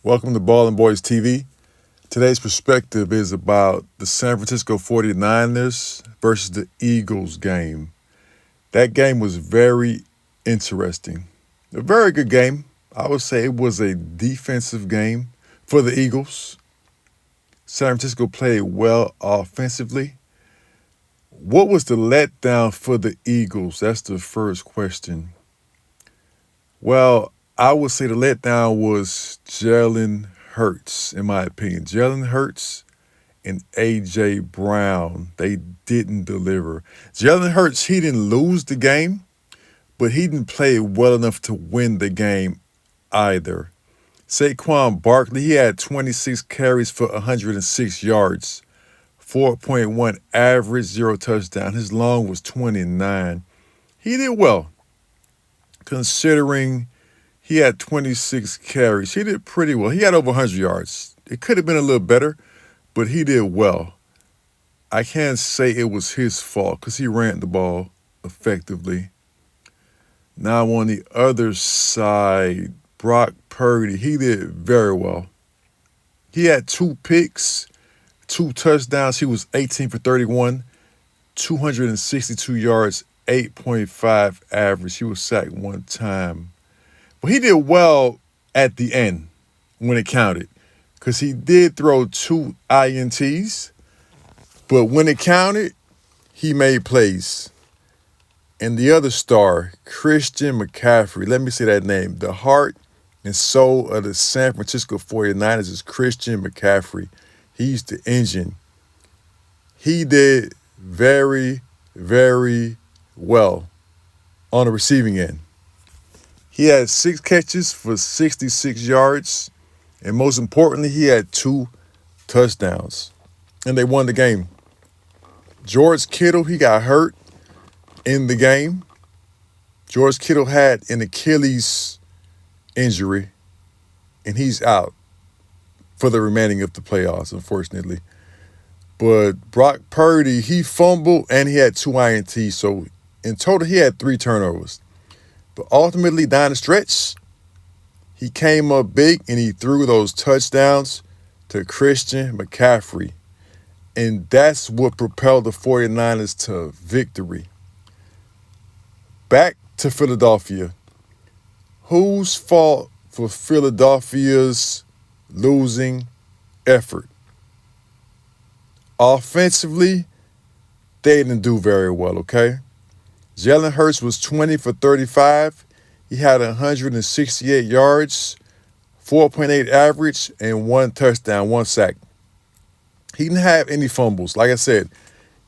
Welcome to Ballin Boys TV. Today's perspective is about the San Francisco 49ers versus the Eagles game. That game was very interesting. A very good game. I would say it was a defensive game for the Eagles. San Francisco played well offensively. What was the letdown for the Eagles? That's the first question. Well, I would say the letdown was Jalen Hurts, in my opinion. Jalen Hurts and A.J. Brown, they didn't deliver. Jalen Hurts, he didn't lose the game, but he didn't play well enough to win the game either. Saquon Barkley, he had 26 carries for 106 yards, 4.1 average, 0 touchdown. His long was 29. He did well, considering he had 26 carries. He did pretty well. He had over 100 yards. It could have been a little better, but he did well. I can't say it was his fault because he ran the ball effectively. Now on the other side, Brock Purdy, he did very well. He had 2 picks, 2 touchdowns. He was 18 for 31, 262 yards, 8.5 average. He was sacked 1 time. But he did well at the end when it counted because he did throw 2 INTs. But when it counted, he made plays. And the other star, Christian McCaffrey, let me say that name. The heart and soul of the San Francisco 49ers is Christian McCaffrey. He's the engine. He did very, very well on the receiving end. He had 6 catches for 66 yards, and most importantly, he had 2 touchdowns, and they won the game. George Kittle, he got hurt in the game. George Kittle had an Achilles injury, and he's out for the remaining of the playoffs, unfortunately. But Brock Purdy, he fumbled, and he had 2 INTs, so in total, he had 3 turnovers. But ultimately, down the stretch, he came up big and he threw those touchdowns to Christian McCaffrey. And that's what propelled the 49ers to victory. Back to Philadelphia. Whose fault for Philadelphia's losing effort? Offensively, they didn't do very well, okay? Jalen Hurts was 20 for 35. He had 168 yards, 4.8 average, and 1 touchdown, 1 sack. He didn't have any fumbles. Like I said,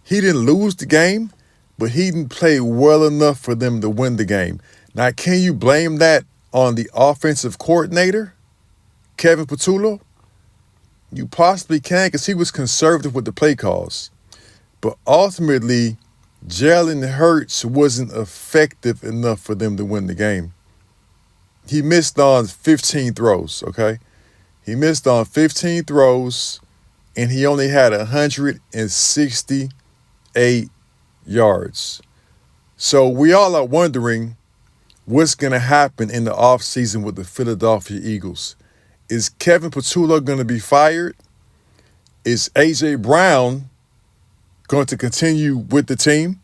he didn't lose the game, but he didn't play well enough for them to win the game. Now, can you blame that on the offensive coordinator, Kevin Patullo? You possibly can because he was conservative with the play calls. But ultimately, Jalen Hurts wasn't effective enough for them to win the game. He missed on 15 throws, okay? He missed on 15 throws, and he only had 168 yards. So we all are wondering what's going to happen in the offseason with the Philadelphia Eagles. Is Kevin Patullo going to be fired? Is A.J. Brown going to continue with the team,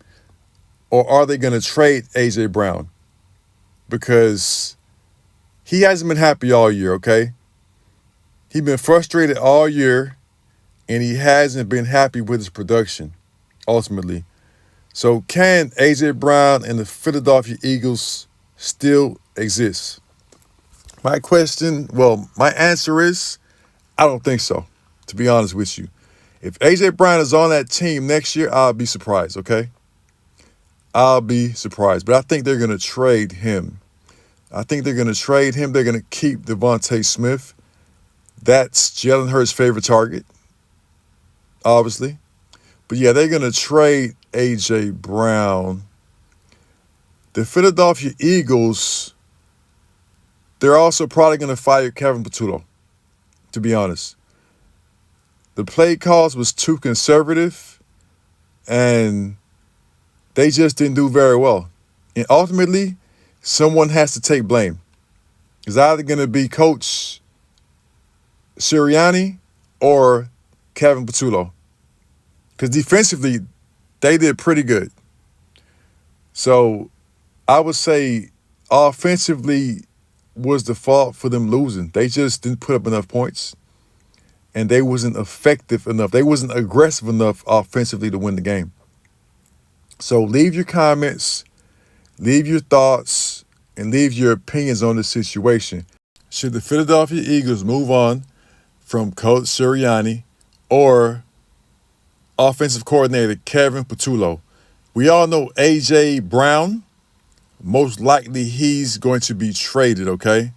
or are they going to trade A.J. Brown? Because he hasn't been happy all year, okay? He's been frustrated all year, and he hasn't been happy with his production, ultimately. So can A.J. Brown and the Philadelphia Eagles still exist? My answer is I don't think so, to be honest with you. If A.J. Brown is on that team next year, I'll be surprised, okay? I'll be surprised. But I think they're going to trade him. They're going to keep Devontae Smith. That's Jalen Hurts' favorite target, obviously. But, yeah, they're going to trade A.J. Brown. The Philadelphia Eagles, they're also probably going to fire Kevin Patullo, to be honest. The play calls was too conservative, and they just didn't do very well. And ultimately, someone has to take blame. It's either going to be Coach Sirianni or Kevin Patullo. Because defensively, they did pretty good. So I would say offensively was the fault for them losing. They just didn't put up enough points, and they wasn't effective enough. They wasn't aggressive enough offensively to win the game. So leave your comments, leave your thoughts, and leave your opinions on the situation. Should the Philadelphia Eagles move on from Coach Sirianni or offensive coordinator Kevin Patullo? We all know A.J. Brown. Most likely he's going to be traded, okay?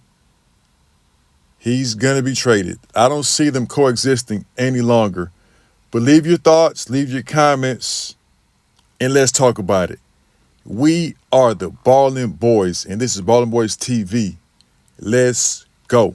He's going to be traded. I don't see them coexisting any longer. But leave your thoughts, leave your comments, and let's talk about it. We are the Ballin Boys, and this is Ballin Boys TV. Let's go.